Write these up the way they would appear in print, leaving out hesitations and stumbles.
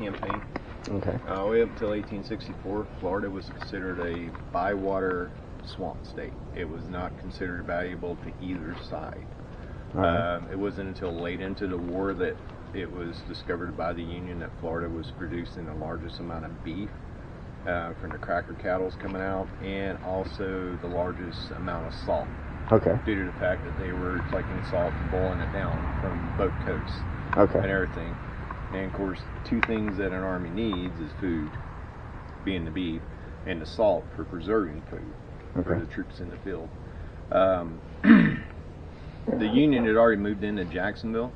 campaign. Okay. Way up until 1864, Florida was considered a bywater swamp state. It was not considered valuable to either side. Right. It wasn't until late into the war that it was discovered by the Union that Florida was producing the largest amount of beef from the cracker cattles coming out, and also the largest amount of salt. Okay. Due to the fact that they were collecting salt and boiling it down from boat coasts. Okay. And everything. And of course, two things that an army needs is food, being the beef, and the salt for preserving food for the troops in the field. The Union had already moved into Jacksonville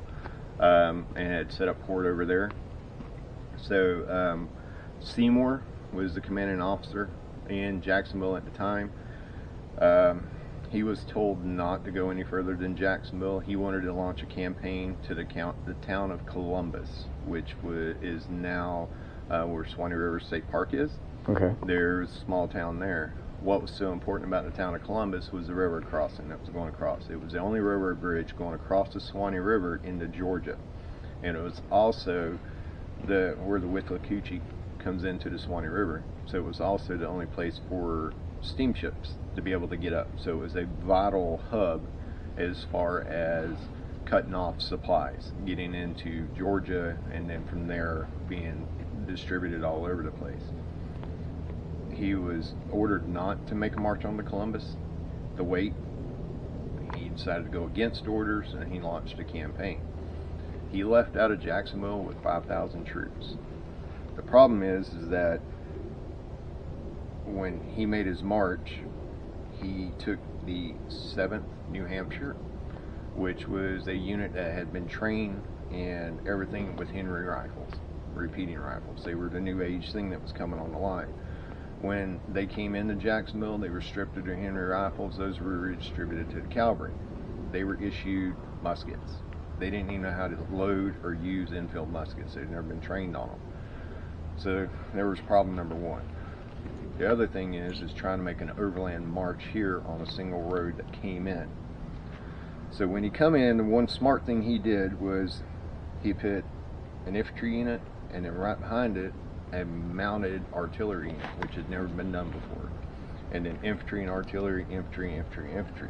and had set up fort over there. So Seymour was the commanding officer in Jacksonville at the time. He was told not to go any further than Jacksonville. He wanted to launch a campaign to the town of Columbus, which is now where Swanee River State Park is. Okay. There's a small town there. What was so important about the town of Columbus was the railroad crossing that was going across. It was the only railroad bridge going across the Swanee River into Georgia. And it was also where the Withlacoochee comes into the Swanee River. So it was also the only place for steamships to be able to get up. So it was a vital hub as far as cutting off supplies, getting into Georgia, and then from there being distributed all over the place. He was ordered not to make a march on to Columbus, to wait. He decided to go against orders, and he launched a campaign. He left out of Jacksonville with 5,000 troops. The problem is that when he made his march, he took the 7th New Hampshire, which was a unit that had been trained in everything with Henry rifles, repeating rifles. They were the new age thing that was coming on the line. When they came into Jacksonville, they were stripped of their Henry rifles. Those were redistributed to the cavalry. They were issued muskets. They didn't even know how to load or use infield muskets. They'd never been trained on them. So there was problem number one. The other thing is trying to make an overland march here on a single road that came in. So when he come in, the one smart thing he did was he put an infantry unit, and then right behind it a mounted artillery unit, which had never been done before. And then infantry and artillery, infantry, infantry, infantry.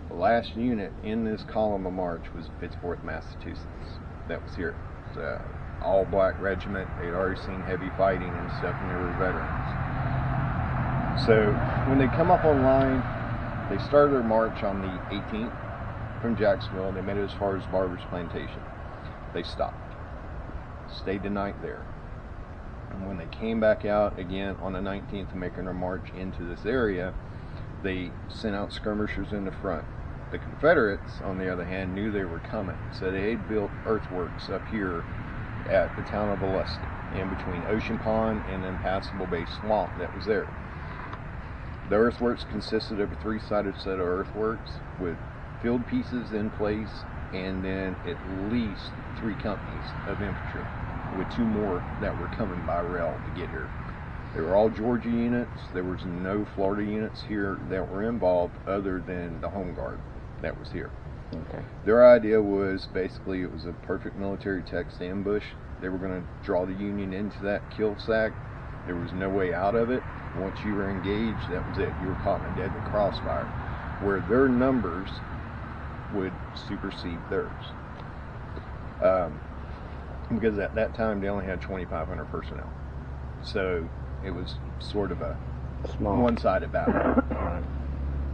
The last unit in this column of march was Pittsburgh Massachusetts. That was here. It's an all-black regiment. They'd already seen heavy fighting and stuff, and they were veterans. So when they come up online, they started their march on the 18th from Jacksonville. They made it as far as Barber's Plantation. They stopped, stayed the night there. And when they came back out again on the 19th making their march into this area, they sent out skirmishers in the front. The Confederates, on the other hand, knew they were coming, so they had built earthworks up here at the town of Olustee, in between Ocean Pond and then Passable Bay Swamp that was there. The earthworks consisted of a 3-sided set of earthworks with field pieces in place, and then at least 3 companies of infantry, with 2 more that were coming by rail to get here. They were all Georgia units. There was no Florida units here that were involved other than the Home Guard that was here. Okay. Their idea was basically it was a perfect military text ambush. They were going to draw the Union into that kill sack. There was no way out of it. Once you were engaged, that was it. You were caught in a deadly crossfire, where their numbers would supersede theirs. Because at that time they only had 2,500 personnel. So it was sort of a small one-sided battle.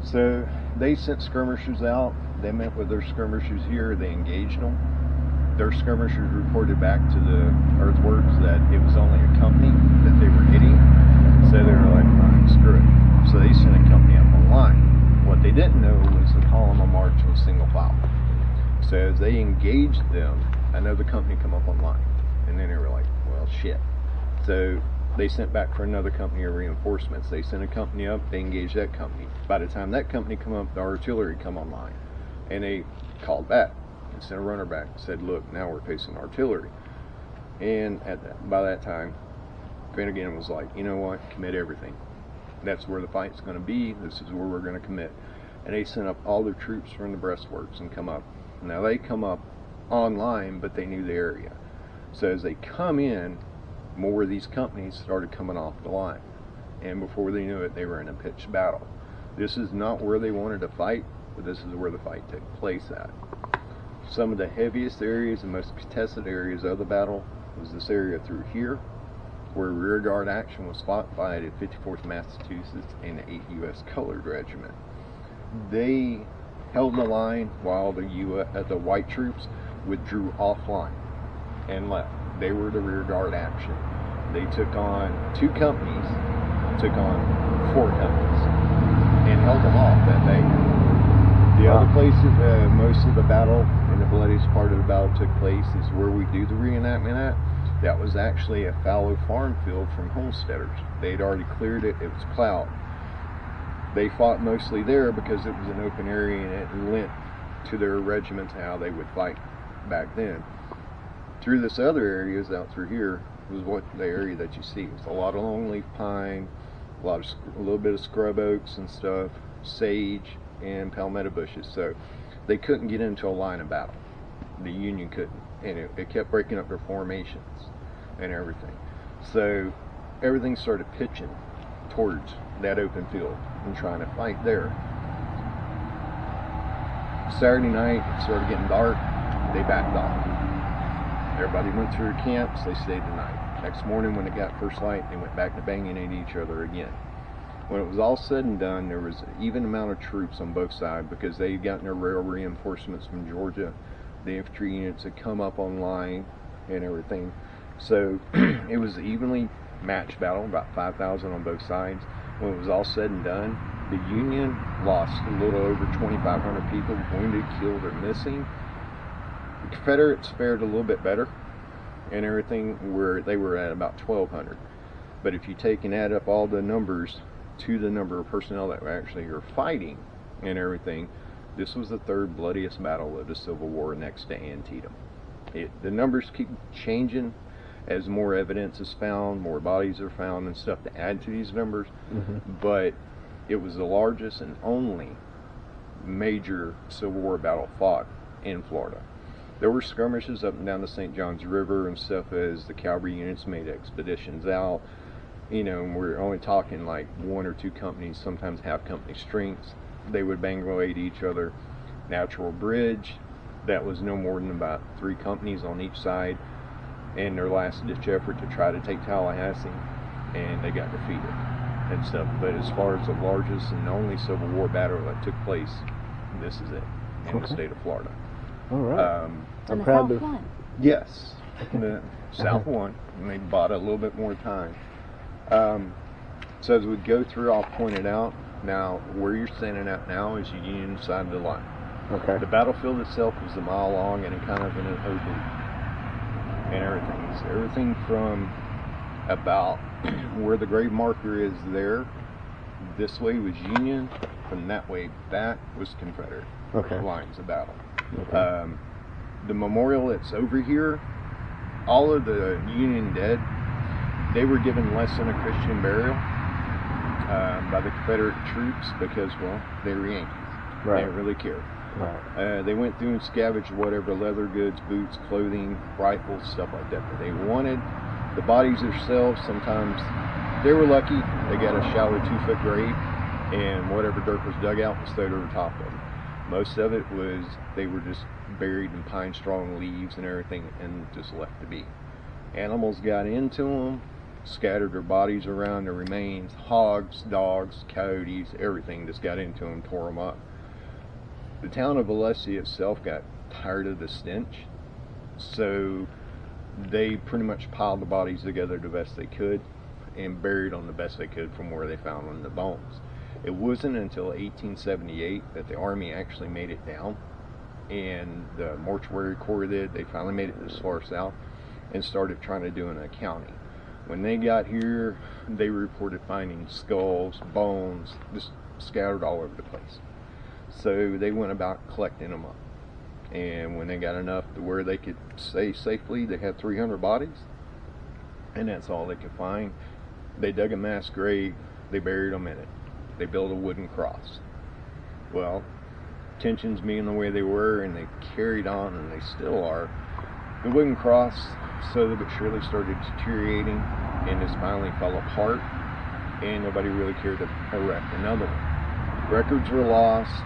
So they sent skirmishers out. They met with their skirmishers here. They engaged them. Their skirmishers reported back to the earthworks that it was only a company that they were hitting. So they were like, screw it. So they sent a company up on line. What they didn't know was the column of march was single file. So as they engaged them, another company come up online. And then they were like, well, shit. So they sent back for another company of reinforcements. They sent a company up, they engaged that company. By the time that company come up, the artillery come online. And they called back and sent a runner back and said, look, now we're facing artillery. And by that time, Finnegan was like, you know what, commit everything. That's where the fight's going to be. This is where we're going to commit. And they sent up all their troops from the breastworks and come up. Now they come up online, but they knew the area. So as they come in, more of these companies started coming off the line. And before they knew it, they were in a pitched battle. This is not where they wanted to fight, but this is where the fight took place at. Some of the heaviest areas and most contested areas of the battle was this area through here, where rearguard action was fought by the 54th Massachusetts and the 8th U.S. Colored Regiment. They held the line while the white troops withdrew offline and left. They were the rearguard action. They took on 2 companies, took on 4 companies, and held them off that day. The other places, most of the battle and the bloodiest part of the battle took place is where we do the reenactment at. That was actually a fallow farm field from homesteaders. They'd already cleared it, it was plowed. They fought mostly there because it was an open area and it lent to their regiments how they would fight back then. Through this other areas out through here was what the area that you see. It's a lot of longleaf pine, a little bit of scrub oaks and stuff, sage and palmetto bushes. So they couldn't get into a line of battle. The Union couldn't, and it kept breaking up their formations and everything. So everything started pitching towards that open field and trying to fight there. Saturday night, it started getting dark. They backed off. Everybody went to their camps. They stayed the night. Next morning, when it got first light, they went back to banging at each other again. When it was all said and done, there was an even amount of troops on both sides because they had gotten their rail reinforcements from Georgia. The infantry units had come up online and everything. So it was an evenly matched battle, about 5,000 on both sides. When it was all said and done, the Union lost a little over 2,500 people, wounded, killed, or missing. The Confederates fared a little bit better and everything, where they were at about 1,200. But if you take and add up all the numbers to the number of personnel that were actually here fighting and everything, this was the 3rd bloodiest battle of the Civil War next to Antietam. The numbers keep changing as more evidence is found, more bodies are found and stuff to add to these numbers, but it was the largest and only major Civil War battle fought in Florida. There were skirmishes up and down the St. Johns River and stuff as the cavalry units made expeditions out. You know, we're only talking like 1 or 2 companies, sometimes half company strengths. They would bang away at each other. Natural Bridge, that was no more than about 3 companies on each side, and their last ditch effort to try to take Tallahassee, and they got defeated and stuff. But as far as the largest and only Civil War battle that took place, this is it in the state of Florida. All right. I'm proud of. Won. Yes, the South won, and they bought a little bit more time. So as we go through, I'll point it out. Now, where you're standing at now is your Union side of the line. Okay. The battlefield itself is a mile long and kind of in an open and everything. So everything from about where the grave marker is there, this way was Union, from that way back was Confederate lines of battle. Okay. The memorial that's over here, all of the Union dead, they were given less than a Christian burial by the Confederate troops because, well, they were Yankees. Right. They didn't really care. Right. They went through and scavenged whatever leather goods, boots, clothing, rifles, stuff like that they wanted. The bodies themselves, sometimes they were lucky. They got a shallow 2-foot grave, and whatever dirt was dug out was stowed over top of them. Most of it was they were just buried in pine straw and leaves and everything and just left to be. Animals got into them, scattered their bodies around, their remains. Hogs, dogs, coyotes, everything just got into them, tore them up. The town of Olustee itself got tired of the stench, so they pretty much piled the bodies together the best they could and buried them the best they could from where they found them, the bones. It wasn't until 1878 that the Army actually made it down, and the mortuary corps did. They finally made it this far south and started trying to do an accounting. When they got here, they reported finding skulls, bones, just scattered all over the place. So they went about collecting them up. And when they got enough to where they could say safely they had 300 bodies, and that's all they could find, they dug a mass grave, they buried them in it. They built a wooden cross. Well, tensions being the way they were, and they carried on, and they still are, The wooden cross slowly but surely started deteriorating, and this finally fell apart, and nobody really cared to erect another one. Records were lost.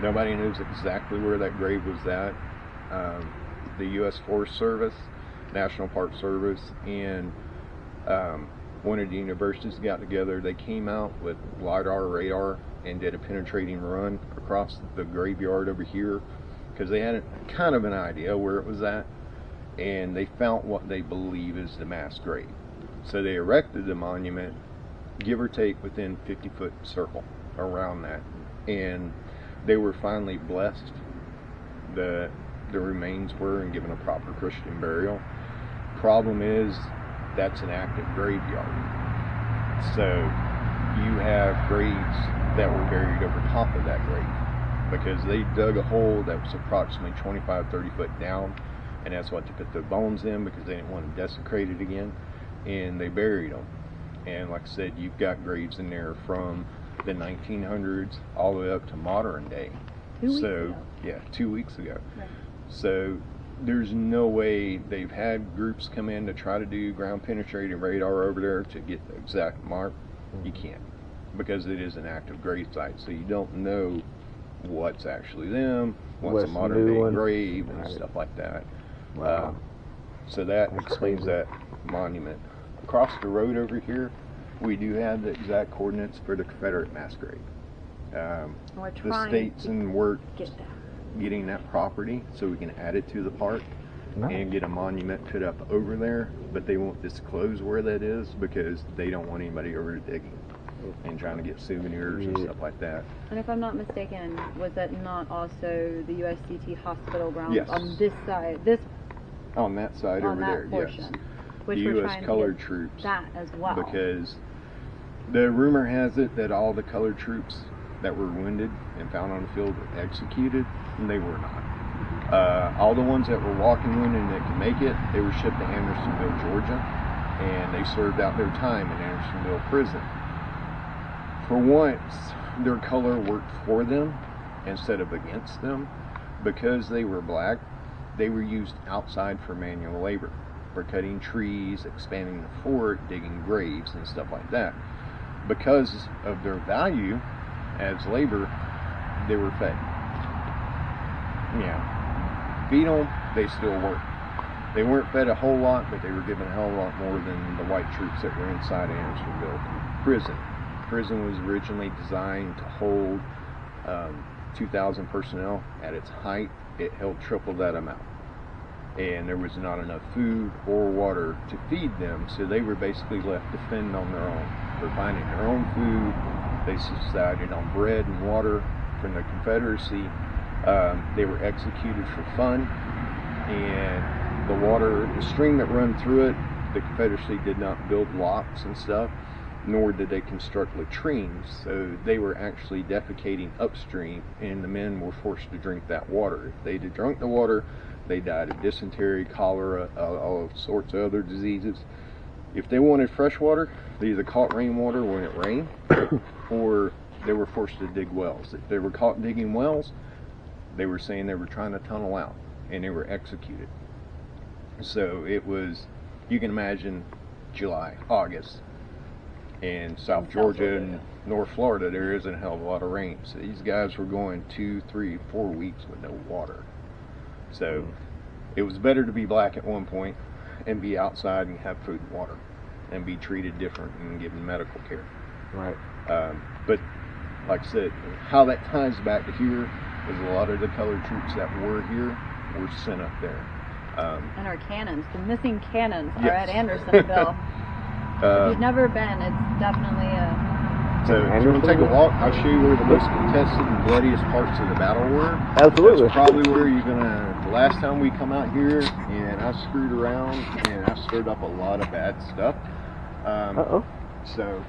Nobody knows exactly where that grave was at. The U.S. Forest Service, National Park Service, and one of the universities got together. They came out with LiDAR radar and did a penetrating run across the graveyard over here because they had kind of an idea where it was at, and they found what they believe is the mass grave. So they erected the monument, give or take within 50-foot circle around that, and they were finally blessed. The remains were and given a proper Christian burial. Problem is, that's an active graveyard. So you have graves that were buried over top of that grave because they dug a hole that was approximately 25-30 foot down, and that's what they put the bones in because they didn't want to desecrate it again, and they buried them. And like I said, you've got graves in there from the 1900s all the way up to modern day. 2 weeks ago. Yeah, 2 weeks ago. Right. So there's no way. They've had groups come in to try to do ground penetrating radar over there to get the exact mark. You can't, because it is an active grave site, so you don't know what's actually them, what's a modern day grave, and stuff like that. Wow. So that That's explains crazy. that monument. Across the road over here, we do have the exact coordinates for the Confederate mass grave. We're The trying state's to in work get that. getting that property so we can add it to the park and get a monument put up over there, but they won't disclose where that is because they don't want anybody over digging and trying to get souvenirs and stuff like that. And if I'm not mistaken, was that not also the USDT hospital grounds Yes. on this side? On that side on over that there, portion, yes. which The we're U.S. trying to colored get troops. that as well. Because the rumor has it that all the colored troops that were wounded and found on the field were executed, and they were not. All the ones that were walking wounded and that could make it, they were shipped to Andersonville, Georgia, and they served out their time in Andersonville prison. For once, their color worked for them instead of against them. Because they were black, they were used outside for manual labor, for cutting trees, expanding the fort, digging graves, and stuff like that. Because of their value as labor, they were fed. Yeah. Feed them, they still work. They weren't fed a whole lot, but they were given a hell of a lot more than the white troops that were inside Andersonville prison. Prison was originally designed to hold 2,000 personnel. At its height, it held triple that amount. And there was not enough food or water to feed them, so they were basically left to fend on their own. For finding their own food, they subsisted on bread and water from the Confederacy. They were executed for fun, and the stream that ran through it, the Confederacy did not build locks and stuff, nor did they construct latrines, so they were actually defecating upstream, and the men were forced to drink that water. If they had drunk the water, they died of dysentery, cholera, all sorts of other diseases. If they wanted fresh water, they either caught rainwater when it rained, or they were forced to dig wells. If they were caught digging wells, they were saying they were trying to tunnel out, and they were executed. So it was, you can imagine, July, August, in South Georgia and North Florida, there isn't a hell of a lot of rain. So these guys were going 2, 3, 4 weeks with no water. So it was better to be black at one point and be outside and have food and water and be treated different and given medical care. Right. But like I said, how that ties back to here is a lot of the colored troops that were here were sent up there. And our cannons, the missing cannons, are Yes. at Andersonville. If you've never been, it's definitely a... So if you want to take a walk, I'll show you where the most contested and bloodiest parts of the battle were. Absolutely. That's probably where you're gonna. The last time we come out here, and I screwed around, and I stirred up a lot of bad stuff. So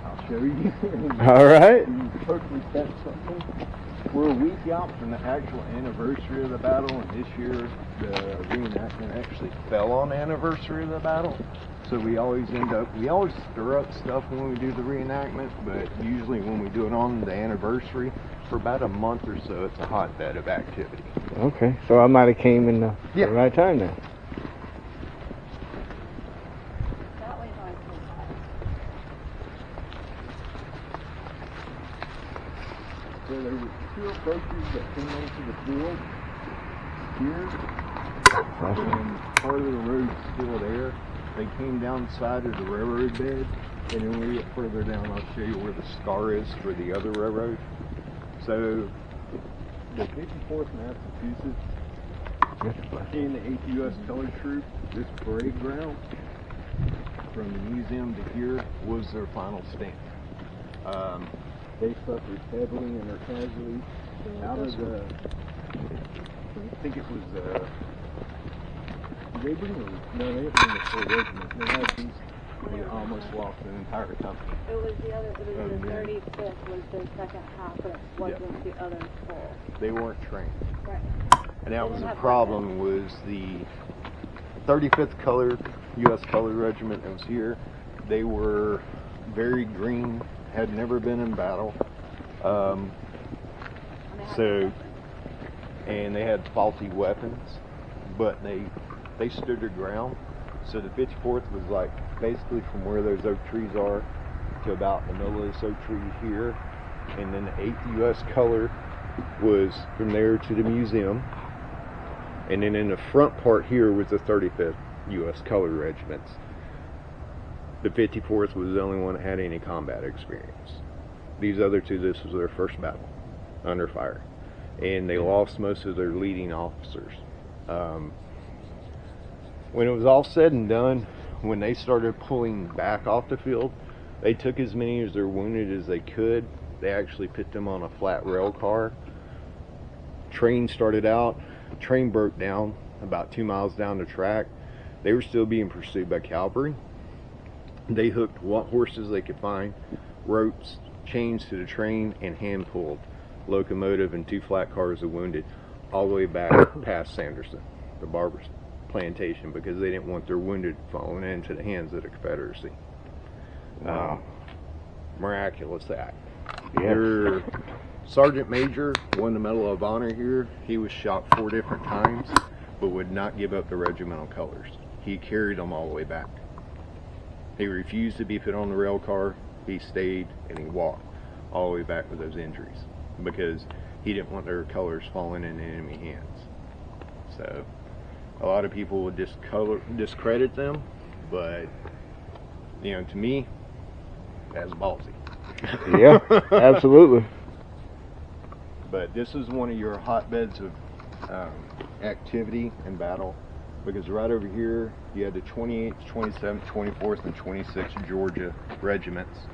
I'll show you. All right. You can totally catch something. We're a week out from the actual anniversary of the battle, and this year the reenactment actually fell on the anniversary of the battle. So we always stir up stuff when we do the reenactment, but usually when we do it on the anniversary, for about a month or so, it's a hotbed of activity. Okay, so I might have came in the Yeah. right time then. So there were 2 approaches that came onto the field here, and part of the road's still there. They came down the side of the railroad bed, and then when we get further down, I'll show you where the scar is for the other railroad. So the 54th Massachusetts and the 8th U.S. Colored Troop, this parade ground from the museum to here was their final stand. They suffered heavily in their casualties. Out of the, I think it was, they bring them, no, they didn't bring the full regiment. They had these, they almost lost an entire company. It was the 35th was the second half, but it wasn't the other full. They weren't trained. Right. And that was the problem, was the 35th Colored, U.S. Colored Regiment that was here. They were very green, had never been in battle. And they had faulty weapons, but they stood their ground. So the 54th was like basically from where those oak trees are to about the middle of this oak tree here. And then the 8th U.S. Color was from there to the museum. And then in the front part here was the 35th U.S. Colored Regiments. The 54th was the only one that had any combat experience. These other 2, this was their first battle under fire. And they lost most of their leading officers. When it was all said and done, when they started pulling back off the field, they took as many as their wounded as they could. They actually put them on a flat rail car. Train started out. Train broke down about 2 miles down the track. They were still being pursued by cavalry. They hooked what horses they could find, ropes, chains to the train, and hand pulled locomotive and 2 flat cars of wounded all the way back past Sanderson, the barber's plantation, because they didn't want their wounded falling into the hands of the Confederacy. Wow. Miraculous act. Yeah. Their Sergeant Major won the Medal of Honor here. He was shot 4 different times, but would not give up the regimental colors. He carried them all the way back. He refused to be put on the rail car. He stayed and he walked all the way back with those injuries because he didn't want their colors falling into enemy hands. So a lot of people would discredit them, but to me, that's ballsy. Yeah, absolutely. But this is one of your hotbeds of activity and battle, because right over here you had the 28th, 27th, 24th, and 26th Georgia regiments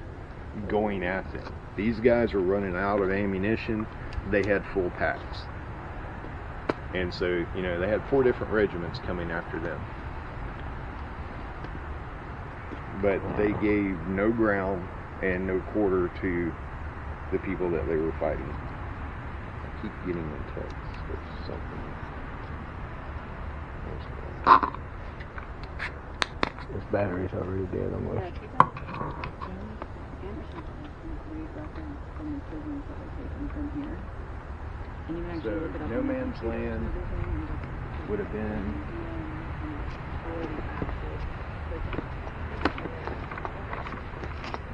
going at it. These guys were running out of ammunition. They had full packs. And so, they had 4 different regiments coming after them. But they gave no ground and no quarter to the people that they were fighting. I keep getting in touch with something. This battery's already dead almost. So no man's land would have been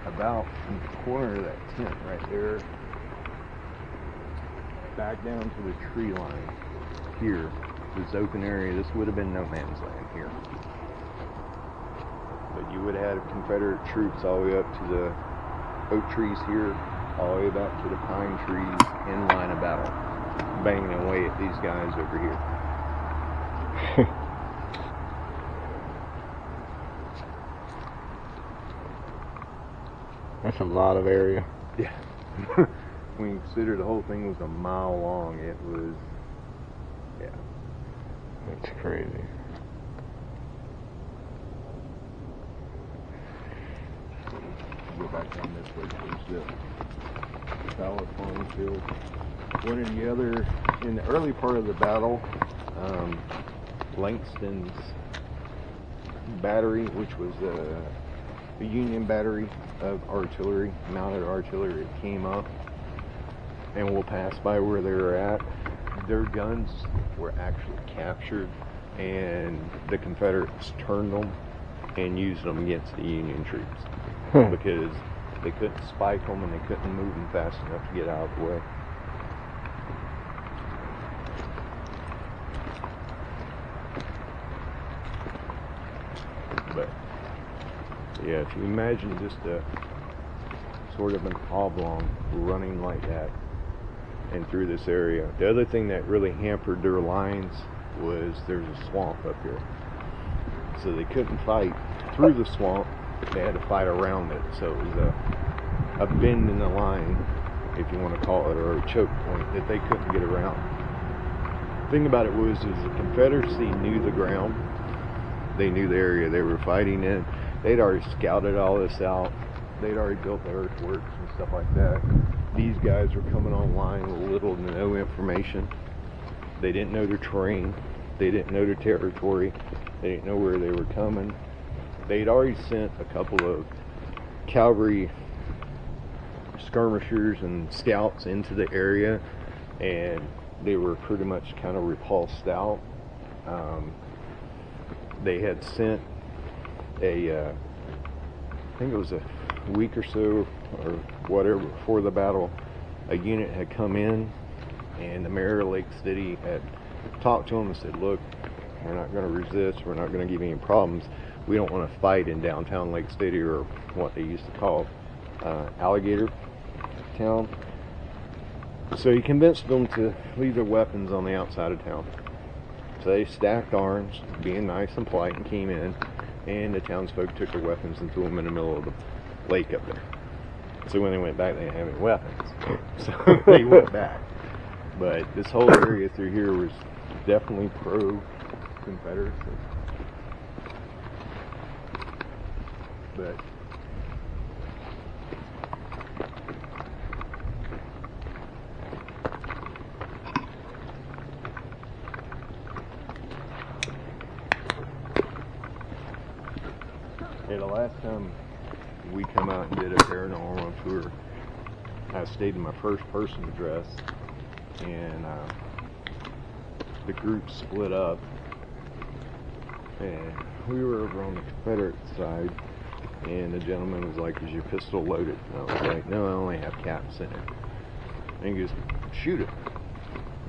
about in the corner of that tent right there, back down to the tree line here, this open area. This would have been no man's land here. But you would have had Confederate troops all the way up to the oak trees here, all the way back to the pine trees in line of battle, banging away at these guys over here. That's a lot of area. Yeah. When you consider the whole thing was a mile long, it was, yeah. That's crazy. Go back down this way towards the Ballard Farm Field. One of the other, in the early part of the battle, Langston's battery, which was a Union battery of artillery, mounted artillery, it came up, and we'll pass by where they were at. Their guns were actually captured, and the Confederates turned them and used them against the Union troops because they couldn't spike them and they couldn't move them fast enough to get out of the way. Yeah, if you imagine just a sort of an oblong running like that and through this area. The other thing that really hampered their lines was there's a swamp up here. So they couldn't fight through the swamp, they had to fight around it. So it was a bend in the line, if you want to call it, or a choke point that they couldn't get around. The thing about it was the Confederacy knew the ground. They knew the area they were fighting in. They'd already scouted all this out. They'd already built the earthworks and stuff like that. These guys were coming online with little to no information. They didn't know their terrain. They didn't know their territory. They didn't know where they were coming. They'd already sent a couple of cavalry skirmishers and scouts into the area, and they were pretty much kind of repulsed out. They had sent I think it was a week or so or whatever before the battle, a unit had come in, and the mayor of Lake City had talked to them and said, look, we're not going to resist, we're not going to give you any problems, we don't want to fight in downtown Lake City, or what they used to call Alligator Town. So he convinced them to leave their weapons on the outside of town. So they stacked arms, being nice and polite, and came in, and the townsfolk took their weapons and threw them in the middle of the lake up there. So when they went back, they didn't have any weapons. So they went back. But this whole area through here was definitely pro-Confederacy. But yeah, the last time we come out and did a paranormal tour, I stayed in my first person address, and the group split up, and we were over on the Confederate side, and the gentleman was like, is your pistol loaded? And I was like, no, I only have caps in it. And he goes, shoot it.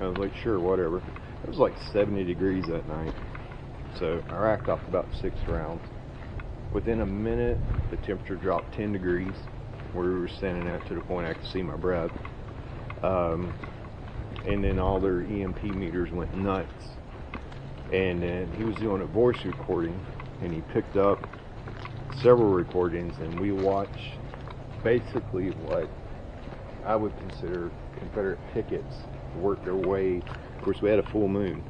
I was like, sure, whatever. It was like 70 degrees that night, so I racked off about 6 rounds. Within a minute, the temperature dropped 10 degrees where we were standing at, to the point I could see my breath. And then all their EMP meters went nuts. And then he was doing a voice recording, and he picked up several recordings, and we watched basically what I would consider Confederate pickets work their way. Of course, we had a full moon,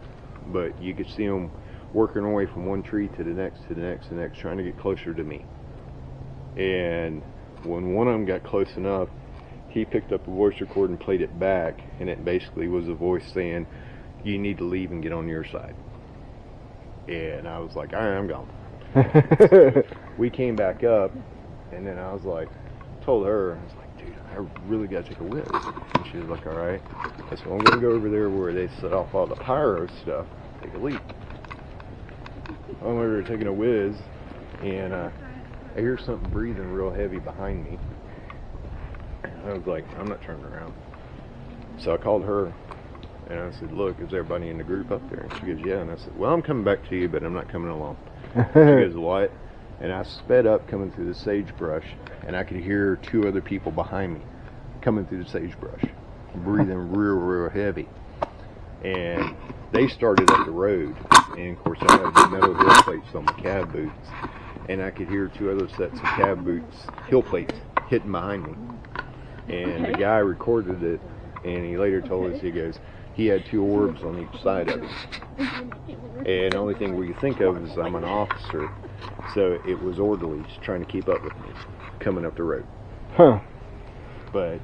but you could see them working their way from one tree to the next, to the next, to the next, trying to get closer to me. And when one of them got close enough, he picked up a voice record and played it back, and it basically was a voice saying, you need to leave and get on your side. And I was like, all right, I'm gone. We came back up, and then I was like, told her, I was like, dude, I really got to take a whiz. And she was like, all right. I said, well, I'm going to go over there where they set off all the pyro stuff, take a leak. I'm over there taking a whiz, and I hear something breathing real heavy behind me. I was like, I'm not turning around. So I called her, and I said, look, is everybody in the group up there? And she goes, yeah. And I said, well, I'm coming back to you, but I'm not coming along. She goes, what? And I sped up coming through the sagebrush, and I could hear 2 other people behind me coming through the sagebrush, breathing real heavy. And they started up the road, and of course I had the metal heel plates on my cab boots, and I could hear 2 other sets of cab boots, heel plates, hitting behind me. And the guy recorded it, and he later told us, he goes, he had 2 orbs on each side of him. And the only thing we could think of is I'm an officer, so it was orderlies trying to keep up with me coming up the road. Huh. But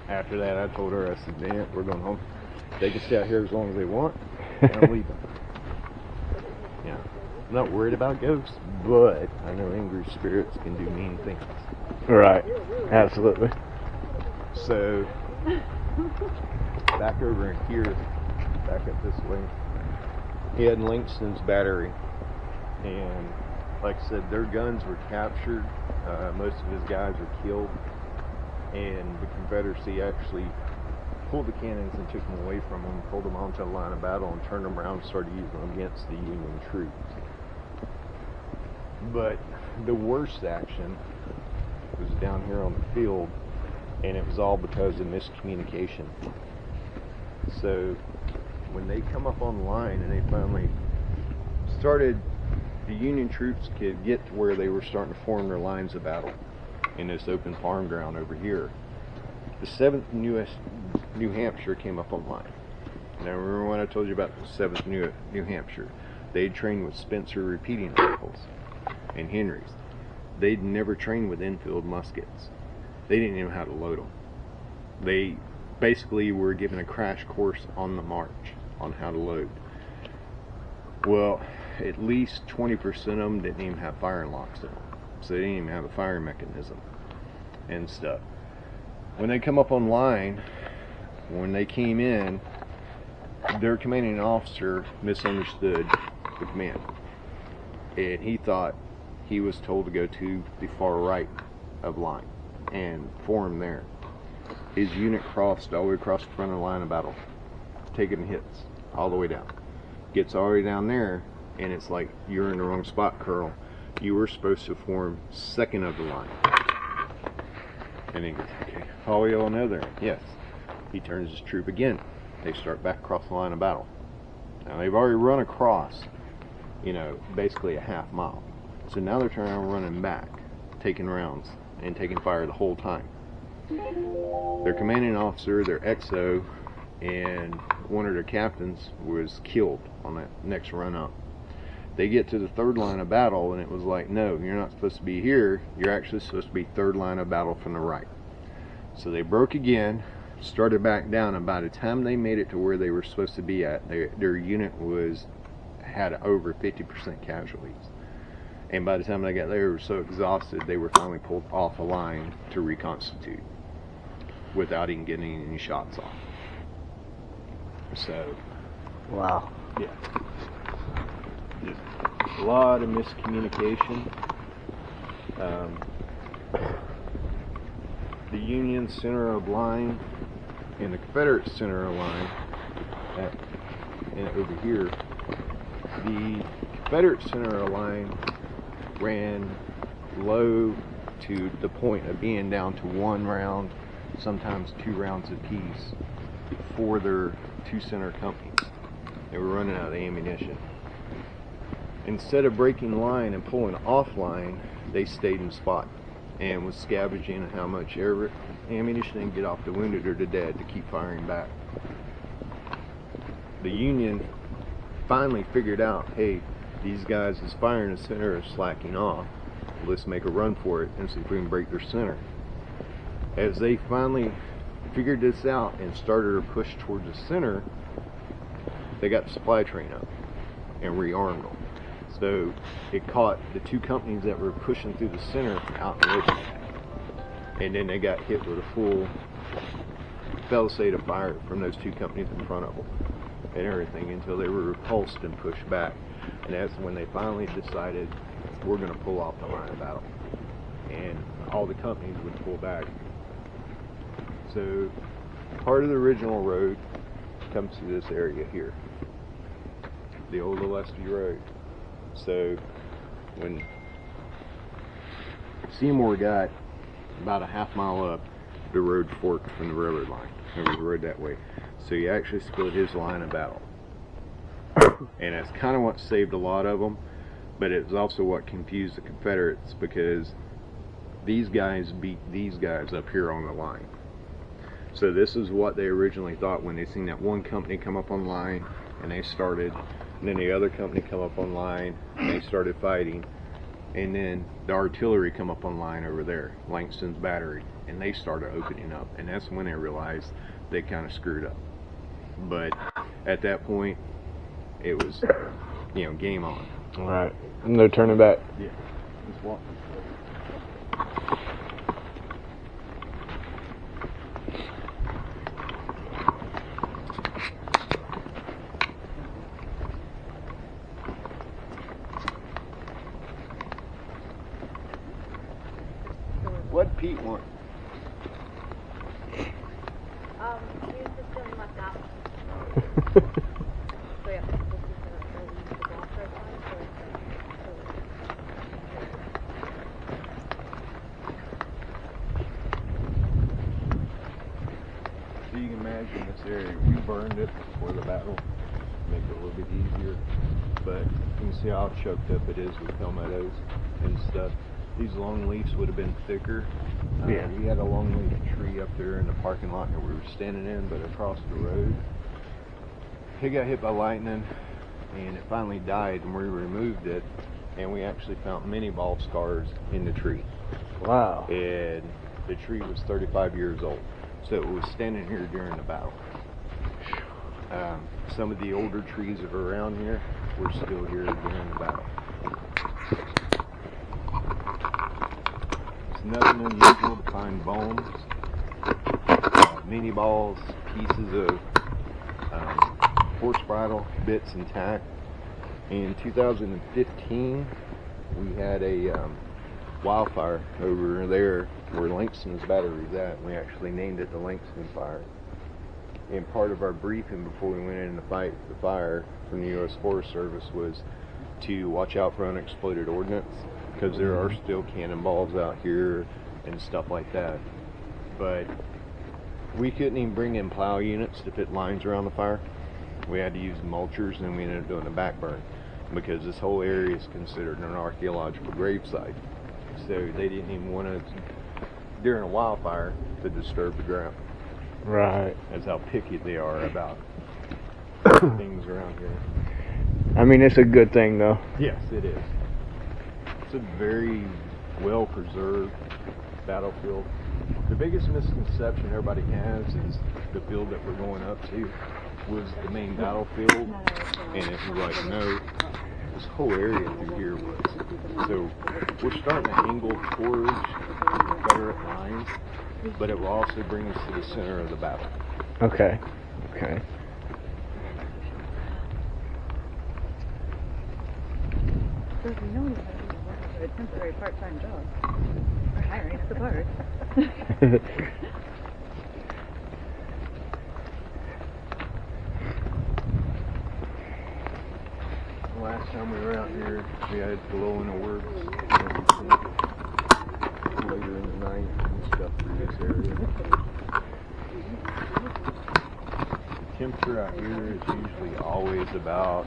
after that, I told her, I said, man, we're going home. They can stay out here as long as they want, and I'm leaving. Yeah, I'm not worried about ghosts, but I know angry spirits can do mean things. Right. Absolutely. So, back over in here, back up this way, he had Langston's battery, and like I said, their guns were captured. Most of his guys were killed, and the Confederacy actually pulled the cannons and took them away from them, pulled them onto the line of battle, and turned them around and started using them against the Union troops. But the worst action was down here on the field, and it was all because of miscommunication. So when they come up on the line and they finally started, the Union troops could get to where they were starting to form their lines of battle in this open farm ground over here. The 7th New Hampshire came up on line. Now remember when I told you about the 7th New Hampshire? They'd trained with Spencer repeating rifles and Henrys. They'd never trained with Enfield muskets. They didn't know how to load them. They basically were given a crash course on the march on how to load. Well, at least 20% of them didn't even have firing locks in them. So they didn't even have a firing mechanism and stuff. When they come up on line, when they came in, their commanding officer misunderstood the command. And he thought he was told to go to the far right of line and form there. His unit crossed all the way across the front of the line of battle, taking hits all the way down. Gets all the way down there, and it's like, you're in the wrong spot, Colonel. You were supposed to form second of the line. And he goes, okay, all we all know there. Yes. He turns his troop again. They start back across the line of battle. Now they've already run across, basically a half mile. So now they're turning around running back, taking rounds, and taking fire the whole time. Their commanding officer, their XO, and one of their captains was killed on that next run up. They get to the 3rd line of battle, and it was like, no, you're not supposed to be here. You're actually supposed to be 3rd line of battle from the right. So they broke again, started back down, and by the time they made it to where they were supposed to be at, their unit had over 50% casualties. And by the time they got there, they were so exhausted, they were finally pulled off the line to reconstitute without even getting any shots off. So, Wow. yeah. Just a lot of miscommunication. The Union center of line and the Confederate center of line and over here. The Confederate center of line ran low to the point of being down to 1 round, sometimes 2 rounds apiece for their 2 center companies. They were running out of ammunition. Instead of breaking line and pulling off line, they stayed in spot and was scavenging how much ammunition they can get off the wounded or the dead to keep firing back. The Union finally figured out, hey, these guys is firing the center is slacking off. Let's make a run for it and see if we can break their center. As they finally figured this out and started to push towards the center, they got the supply train up and rearmed them. So it caught the 2 companies that were pushing through the center out in the open. And then they got hit with a full palisade of fire from those 2 companies in front of them and everything until they were repulsed and pushed back. And that's when they finally decided, we're going to pull off the line of battle. And all the companies would pull back. So part of the original road comes to this area here, the old Olustee Road. So when Seymour got about a half mile up, the road forked from the railroad line. There was a road that way. So he actually split his line of battle. And that's kind of what saved a lot of them, but it was also what confused the Confederates, because these guys beat these guys up here on the line. So this is what they originally thought when they seen that one company come up on line and they started, and then the other company come up on line and they started fighting, and then the artillery come up on line over there, Langston's battery, and they started opening up, and that's when they realized they kind of screwed up. But at that point, it was, game on. All right. No turning back. Yeah. Just walk. What Pete want? He was just doing my job. So yeah, this is the block right line. So imagine this area, we burned it before the battle to make it a little bit easier. But you can see how choked up it is with palmettos and stuff. These long leaves would have been thicker. Yeah. We had a long leaf tree up there in the parking lot that we were standing in, but across the road, it got hit by lightning, and it finally died, and we removed it, and we actually found mini ball scars in the tree. Wow. And the tree was 35 years old, so it was standing here during the battle. Some of the older trees that are around here were still here during the battle. It's nothing unusual to find bones, mini balls, pieces of horse bridle, bits intact. In 2015, we had a wildfire over there where Langston's battery is at. We actually named it the Langston Fire. And part of our briefing before we went in to fight the fire from the U.S. Forest Service was to watch out for unexploded ordnance, because there are still cannonballs out here and stuff like that. But we couldn't even bring in plow units to put lines around the fire. We had to use mulchers, and we ended up doing a back burn because this whole area is considered an archaeological gravesite. So they didn't even want us during a wildfire to disturb the ground. Right. That's how picky they are about things around here. I mean, it's a good thing, though. Yes, it is. It's a very well preserved battlefield. The biggest misconception everybody has is the field that we're going up to was the main battlefield, and it's like, no, this whole area through here was. So we're starting to angle towards the Confederate lines, but it will also bring us to the center of the battle. Okay. Okay. So if you know anybody who's looking for a temporary part-time job, we're hiring at the park. Last time we were out here, we had glow in the works later in the night and stuff through this area. The temperature out here is usually always about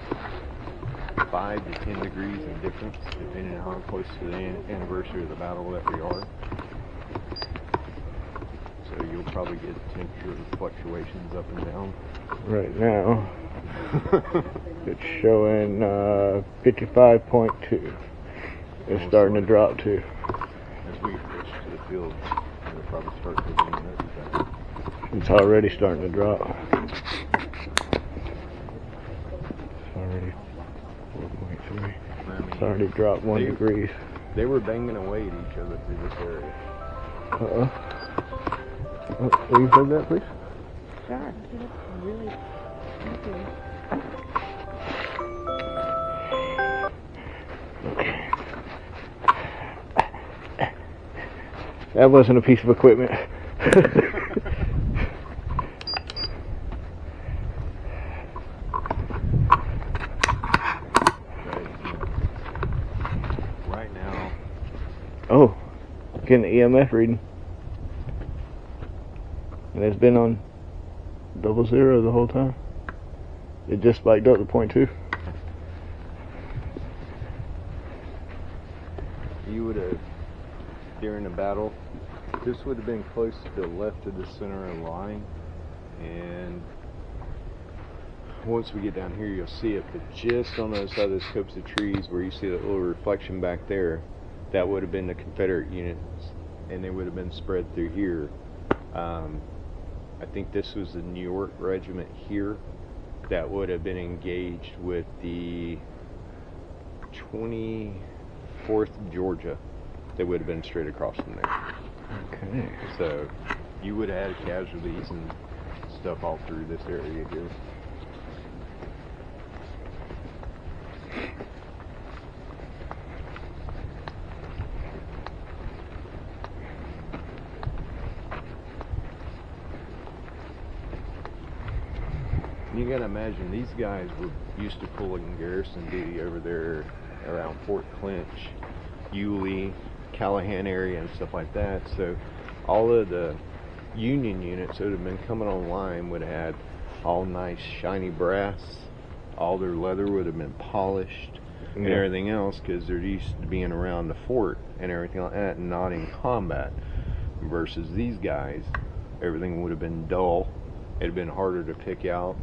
5 to 10 degrees in difference, depending on how close to the anniversary of the battle that we are. So you'll probably get temperature fluctuations up and down. Right now, it's showing 55.2. It's starting to drop too. As we approach to the field, it'll probably start to rain and everything. It's already starting to drop. It's already 4.3. It's already dropped 1 degree. They were banging away at each other through this area. Uh-oh. Oh, will you plug that, please? Sure. Really thank Okay. That wasn't a piece of equipment. Right now. Oh, getting the EMF reading. And it's been on 00 the whole time. It just spiked up to 0.2. You would have, during the battle, this would have been close to the left of the center of the line, and once we get down here you'll see it, but just on the other side of those copse of trees where you see that little reflection back there, that would have been the Confederate units, and they would have been spread through here. I think this was the New York regiment here that would have been engaged with the 24th Georgia. They would have been straight across from there. Okay. So you would have had casualties and stuff all through this area here. You gotta imagine these guys were used to pulling garrison duty over there around Fort Clinch, Yulee, Callahan area and stuff like that. So all of the Union units that would have been coming online would have had all nice shiny brass. All their leather would have been polished and everything else, because they're used to being around the fort and everything like that, and not in combat. Versus these guys, everything would have been dull. It'd have been harder to pick out.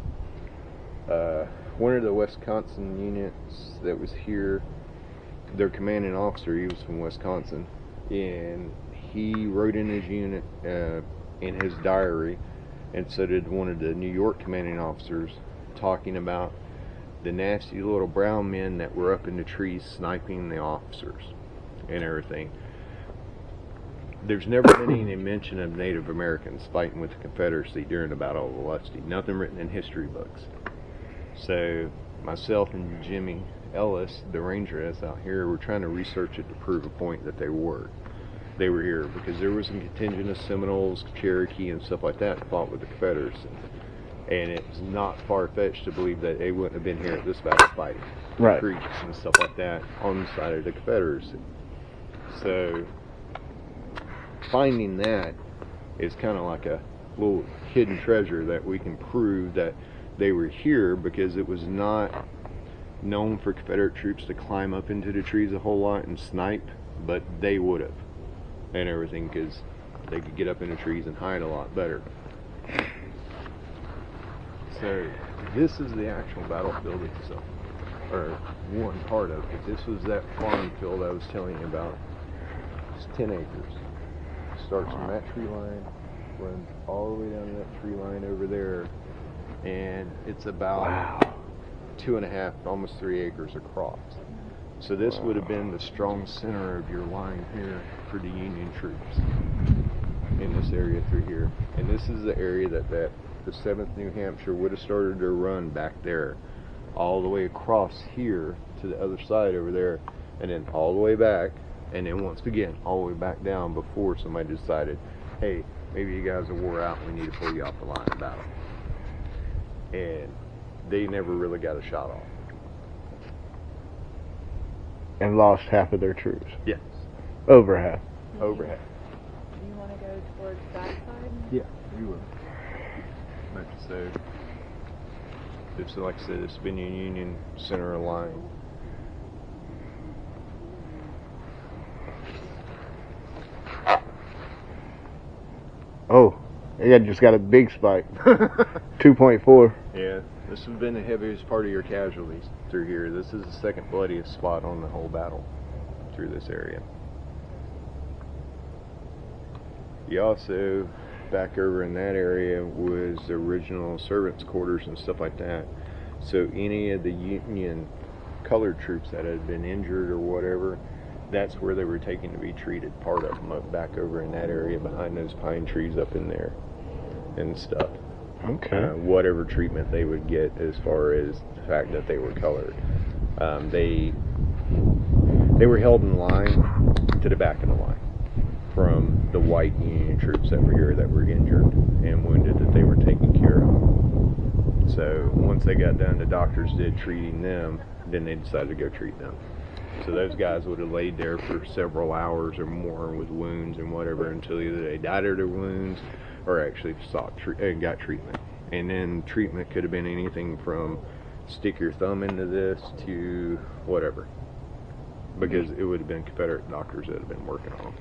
One of the Wisconsin units that was here, their commanding officer, he was from Wisconsin, and he wrote in his unit, in his diary, and so did one of the New York commanding officers, talking about the nasty little brown men that were up in the trees sniping the officers and everything. There's never been any mention of Native Americans fighting with the Confederacy during the Battle of Olustee. Nothing written in history books. So myself and Jimmy Ellis, the ranger that's out here, were trying to research it to prove a point that they were here, because there was a contingent of Seminoles, Cherokee, and stuff like that fought with the Confederacy. And it's not far-fetched to believe that they wouldn't have been here at this battle fighting creeks and stuff like that on the side of the Confederacy. So finding that is kind of like a little hidden treasure that we can prove that they were here, because it was not known for Confederate troops to climb up into the trees a whole lot and snipe, but they would have and everything, because they could get up in the trees and hide a lot better. So this is the actual battlefield itself, or one part of it. This was that farm field I was telling you about. It's 10 acres. Starts from that tree line, runs all the way down to that tree line over there, and it's about 2.5, almost 3 acres across. So this would have been the strong center of your line here for the Union troops in this area through here. And this is the area that the 7th New Hampshire would have started their run back there, all the way across here to the other side over there, and then all the way back, and then once again all the way back down before somebody decided, hey, maybe you guys are wore out, we need to pull you off the line of battle. And they never really got a shot off. And lost half of their troops. Yes. Over half. Over half. Do you want to go towards that side? Yeah, you will. Like I said, it's like I said, it's been a Union center line. Oh, they just got a big spike. 2.4. Yeah, this has been the heaviest part of your casualties through here. This is the second bloodiest spot on the whole battle through this area. You also, back over in that area, was the original servants' quarters and stuff like that. So any of the Union colored troops that had been injured or whatever, that's where they were taken to be treated. Part of them up back over in that area behind those pine trees up in there and stuff. Okay. Whatever treatment they would get as far as the fact that they were colored. They were held in line to the back of the line from the white Union troops that were here that were injured and wounded that they were taking care of. So once they got done, the doctors did treating them, then they decided to go treat them. So those guys would have laid there for several hours or more with wounds and whatever until either they died of their wounds or actually got treatment. And then treatment could have been anything from stick your thumb into this to whatever, because it would have been Confederate doctors that have been working on them.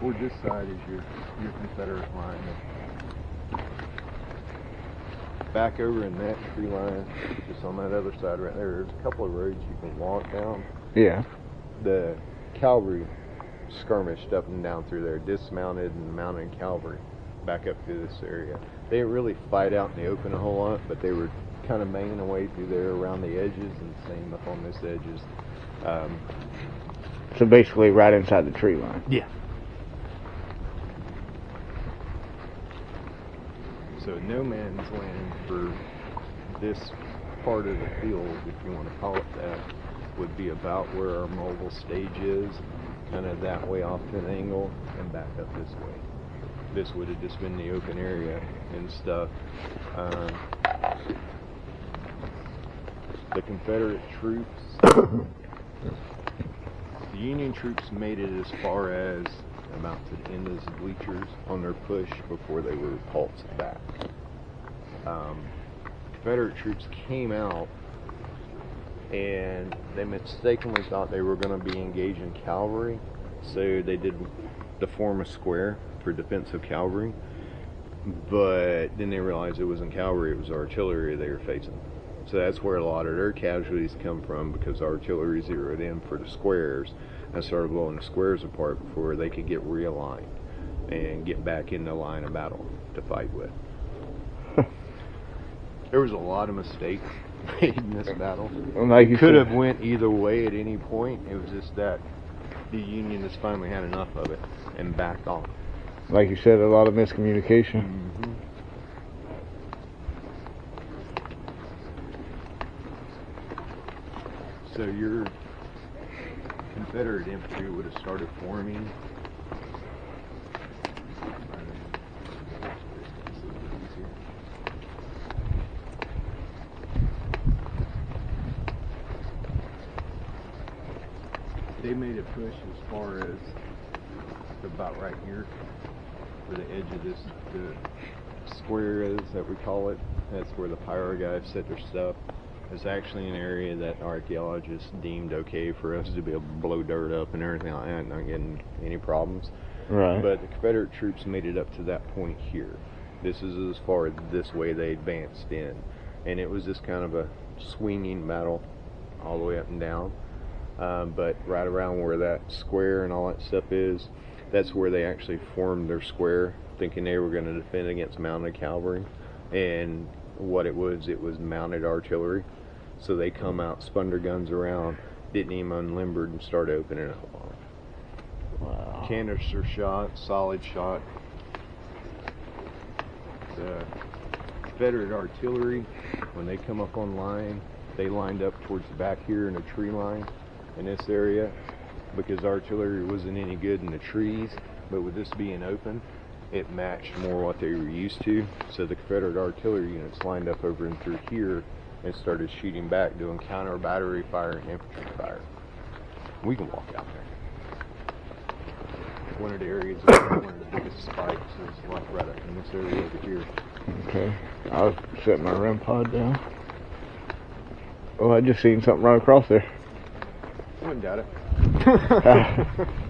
Toward this side is your Confederate line. Back over in that tree line, just on that other side right there, there's a couple of roads you can walk down. Yeah. The cavalry skirmished up and down through there, dismounted and mounted cavalry back up through this area. They didn't really fight out in the open a whole lot, but they were kind of banging away through there around the edges, and same up on this edges. So basically right inside the tree line. Yeah. So no man's land for this part of the field, if you want to call it that, would be about where our mobile stage is, kind of that way off to an angle and back up this way. This would have just been the open area and stuff. The Confederate troops, the Union troops made it as far as about to the end of the bleachers on their push before they were pulsed back. Confederate troops came out and they mistakenly thought they were going to be engaging cavalry, so they did the form a square for defensive cavalry, but then they realized it wasn't cavalry, it was artillery they were facing. So that's where a lot of their casualties come from, because artillery zeroed in for the squares and started blowing the squares apart before they could get realigned and get back in the line of battle to fight with. There was a lot of mistakes made in this battle. Like you Could said, have went either way at any point. It was just that the Union has finally had enough of it and backed off. like you said, a lot of miscommunication. Mm-hmm. So your Confederate infantry would have started forming. They made a push as far as about right here, where the edge of this the square is that we call it. That's where the pyro guys set their stuff. It's actually an area that archaeologists deemed okay for us to be able to blow dirt up and everything like that, not getting any problems. Right. But the Confederate troops made it up to that point here. This is as far as this way they advanced in. And it was just kind of a swinging battle all the way up and down. But right around where that square and all that stuff is, that's where they actually formed their square, thinking they were going to defend against mounted cavalry. And what it was mounted artillery. So they come out, spun their guns around, didn't even unlimbered, and started opening up on them. Wow. Canister shot, solid shot. The Confederate artillery, when they come up on line, they lined up towards the back here in a tree line in this area, because artillery wasn't any good in the trees, but with this being open, it matched more what they were used to. So the Confederate artillery units lined up over and through here and started shooting back, doing counter battery fire and infantry fire. We can walk out there. One of the areas where one of the biggest spikes is like right up in this area over here. Okay. I'll set my REM pod down. Oh, I just seen something right across there. Someone got it.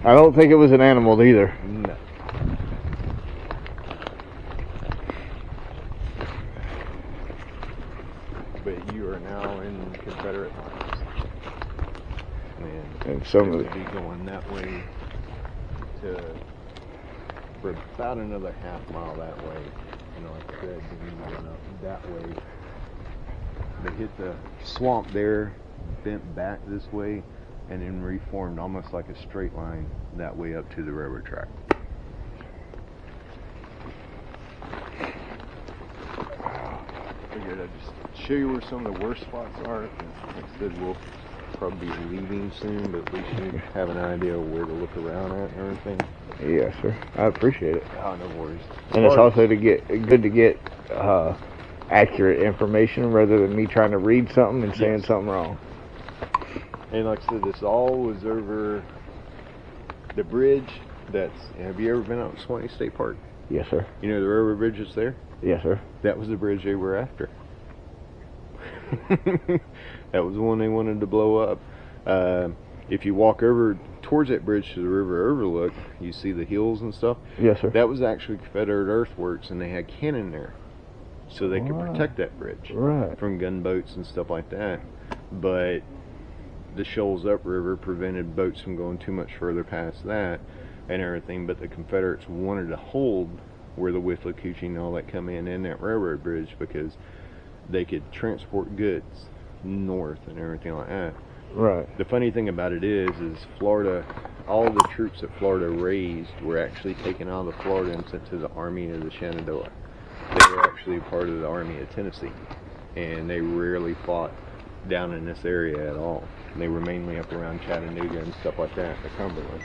I don't think it was an animal either. No. But you are now in Confederate lines. And some it of would be going that way for about another half mile that way. You know, like I said, then you went up that way. They hit the swamp there, bent back this way, and then reformed almost like a straight line that way up to the railroad track. Figured I'd just show you where some of the worst spots are. Like I said, we'll probably be leaving soon, but at least you have an idea of where to look around at and everything. yes, sir. I appreciate it. Oh, no worries. And it's also good to get accurate information rather than me trying to read something and saying something wrong. And like I said, this all was over the bridge have you ever been out to Swanee State Park? Yes, sir. You know the railroad bridge that's there? Yes, sir. That was the bridge they were after. That was the one they wanted to blow up. If you walk over towards that bridge to the river overlook, you see the hills and stuff. Yes, sir. That was actually Confederate earthworks, and they had cannon there, so they could Wow. protect that bridge Right. from gunboats and stuff like that. But the shoals upriver prevented boats from going too much further past that and everything. But the Confederates wanted to hold where the Withlacoochee and all that come in that railroad bridge, because they could transport goods north and everything like that. Right. The funny thing about it is Florida, all the troops that Florida raised were actually taken out of Florida and sent to the Army of the Shenandoah. They were actually part of the Army of Tennessee, and they rarely fought down in this area at all. They were mainly up around Chattanooga and stuff like that, the Cumberland.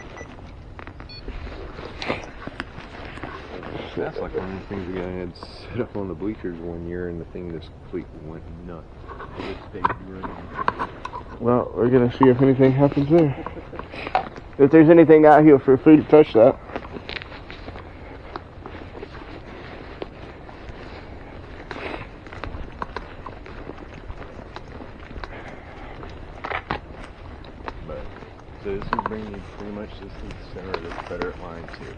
That's like one of the things the guy had set up on the bleachers one year, and the thing just completely went nuts. It stayed running. Well, we're gonna see if anything happens there. If there's anything out here, feel free to touch that. much this is the center of the Confederate lines here.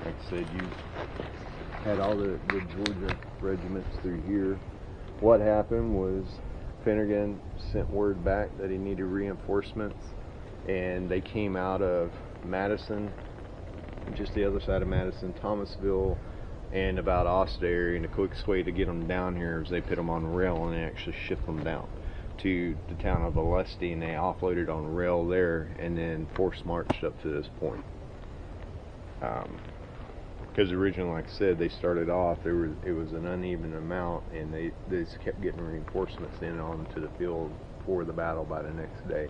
Like I said, you had all the Georgia regiments through here. What happened was Finnegan sent word back that he needed reinforcements, and they came out of Madison, just the other side of Madison, Thomasville, and about Austin area. And the quickest way to get them down here is they put them on rail and they actually ship them down to the town of Olustee, and they offloaded on rail there, and then force marched up to this point. Because originally, like I said, they started off, it was an uneven amount, and they just kept getting reinforcements in onto the field for the battle by the next day.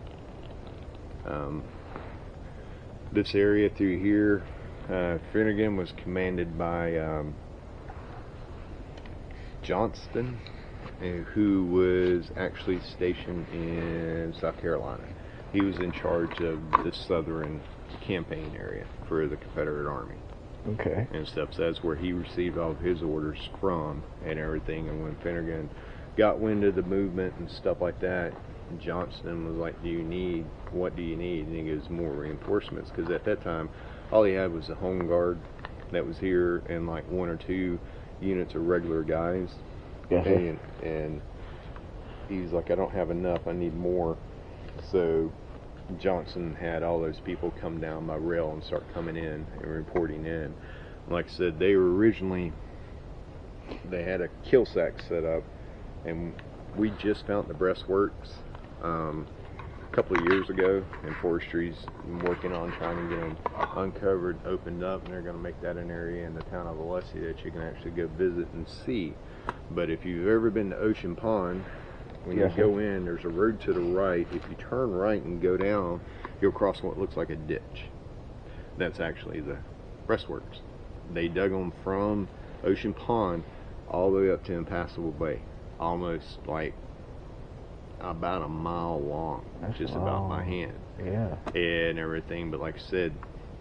This area through here, Finnegan was commanded by Johnston, who was actually stationed in South Carolina. He was in charge of the southern campaign area for the Confederate Army. Okay. And stuff. So that's where he received all of his orders from and everything. And when Finnegan got wind of the movement and stuff like that, Johnston was like, what do you need? And he goes, more reinforcements. Because at that time, all he had was a home guard that was here and like 1 or 2 units of regular guys. Yes, sir. And he's like, I don't have enough, I need more. So Johnson had all those people come down by rail and start coming in and reporting in. Like I said, they had a kill sack set up, and we just found the breastworks a couple of years ago, and forestry's working on trying to get them uncovered, opened up, and they're going to make that an area in the town of Olustee that you can actually go visit and see. But if you've ever been to Ocean Pond, when you go in, there's a road to the right. If you turn right and go down, you'll cross what looks like a ditch. That's actually the breastworks. They dug them from Ocean Pond all the way up to Impassable Bay, almost like about a mile long. That's just long. about my hand. Yeah. And everything. But like I said,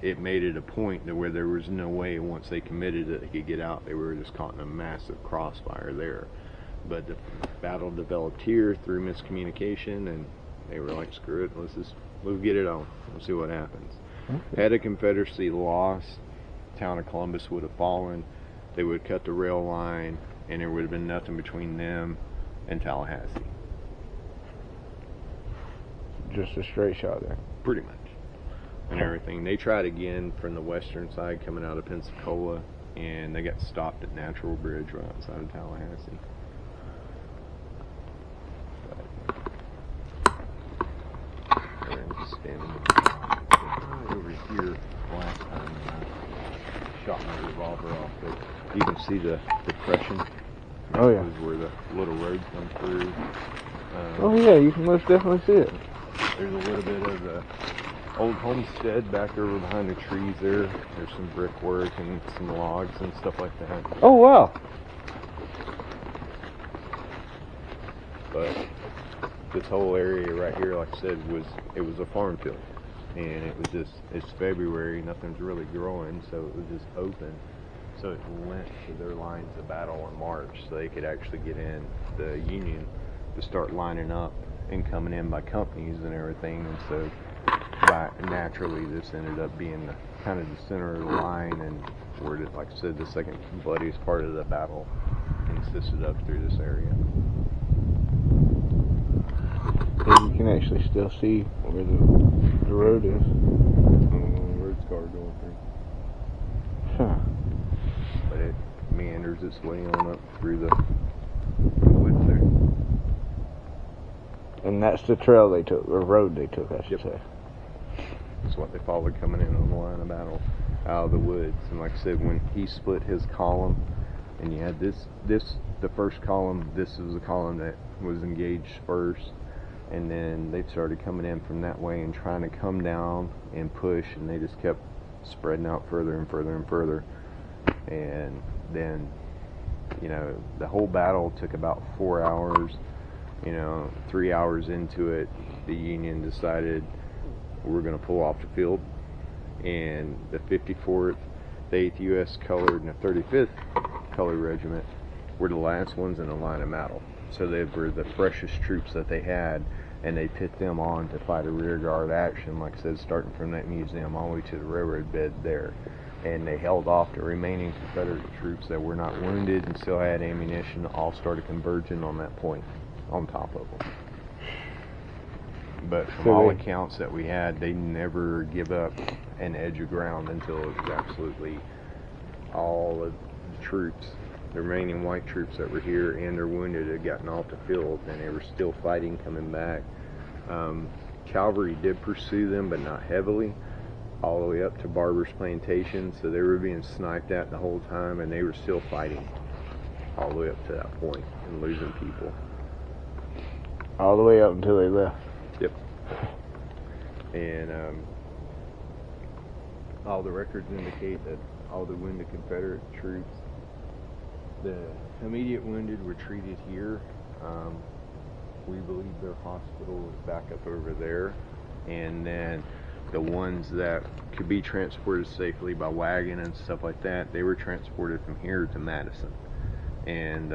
it made it a point to where there was no way once they committed that they could get out. They were just caught in a massive crossfire there. But the battle developed here through miscommunication, and they were like, screw it, let's get it on. We'll see what happens. Okay. Had the Confederacy lost, town of Columbus would have fallen. They would cut the rail line, and there would have been nothing between them and Tallahassee. Just a straight shot there. Pretty much. And everything. They tried again from the western side coming out of Pensacola, and they got stopped at Natural Bridge right outside of Tallahassee. Standing right over here last time I shot my revolver off, but you can see the depression. Oh yeah. This is where the little road comes through. Oh yeah, you can most definitely see it. There's a little bit of the old homestead back over behind the trees there. There's some brickwork and some logs and stuff like that. Oh wow. But this whole area right here, like I said, it was a farm field, and it's February, nothing's really growing, so it was just open. So it lent to their lines of battle in March, so they could actually get in the Union to start lining up and coming in by companies and everything. And so naturally this ended up being kind of the center of the line, and where, like I said, the second bloodiest part of the battle consisted of through this area. And you can actually still see where the road is. The road's car going through. Huh. But it meanders its way on up through the woods there. And that's the trail they took, or road they took, I should say. That's what they followed coming in on the line of battle out of the woods. And like I said, when he split his column, and you had the first column, this was the column that was engaged first. And then they started coming in from that way and trying to come down and push, and they just kept spreading out further and further and further. And then, the whole battle took about 4 hours. 3 hours into it, the Union decided we're going to pull off the field. And the 54th, the 8th U.S. Colored, and the 35th Colored Regiment were the last ones in the line of battle. So they were the freshest troops that they had, and they pit them on to fight a rear guard action, like I said, starting from that museum all the way to the railroad bed there. And they held off the remaining Confederate troops that were not wounded and still had ammunition, all started converging on that point on top of them. But from all accounts that we had, they never give up an edge of ground until it was absolutely all of the troops, the remaining white troops that were here and their wounded, had gotten off the field, and they were still fighting, coming back. Cavalry did pursue them, but not heavily, all the way up to Barber's Plantation, so they were being sniped at the whole time, and they were still fighting all the way up to that point and losing people. All the way up until they left. Yep. And all the records indicate that all the wounded Confederate troops, the immediate wounded, were treated here. We believe their hospital was back up over there, and then the ones that could be transported safely by wagon and stuff like that, they were transported from here to Madison. And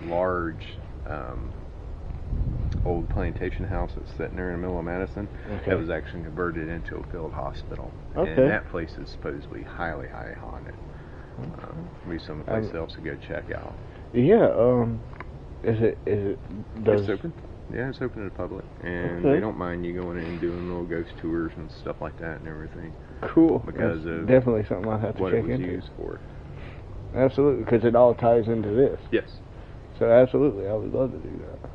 large old plantation house that's sitting there in the middle of Madison, that was actually converted into a field hospital. And that place is supposedly highly haunted. Be some place else to go check out. Yeah, it's open. Yeah, it's open to the public, and they don't mind you going in and doing little ghost tours and stuff like that and everything. Cool. Because that's of definitely something I have to what check it was into. used for. Absolutely, because it all ties into this. Yes. So absolutely, I would love to do that.